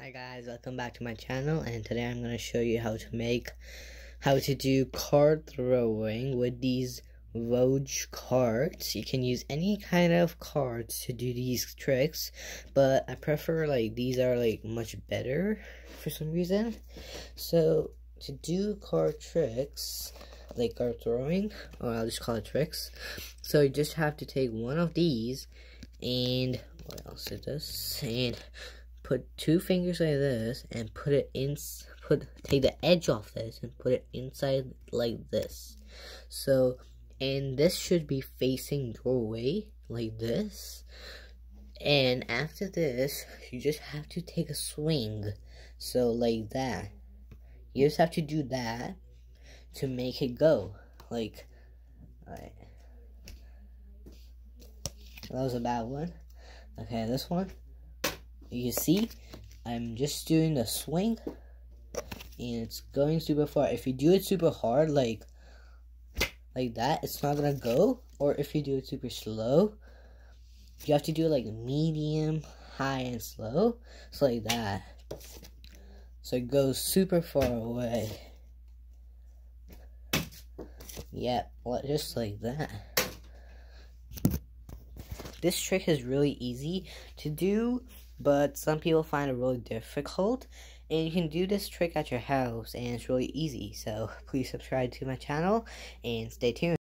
Hi guys, welcome back to my channel, and today I'm going to show you how to do card throwing with these Roach cards. You can use any kind of cards to do these tricks, but I prefer these are much better for some reason. So to do card tricks, like card throwing, or I'll just call it tricks. So you just have to take one of these, and what else is this? And put two fingers like this and put it in, take the edge off this and put it inside like this. So, and this should be facing your way like this. And after this, you just have to take a swing. So like that. You just have to do that to make it go. Alright. That was a bad one. Okay, this one. You see, I'm just doing the swing, and it's going super far. If you do it super hard, like that, it's not gonna go. Or if you do it super slow, you have to do it like medium, high, and slow. So like that. So it goes super far away. Yep, just like that. This trick is really easy to do, but some people find it really difficult, and you can do this trick at your house, and it's really easy. So please subscribe to my channel and stay tuned.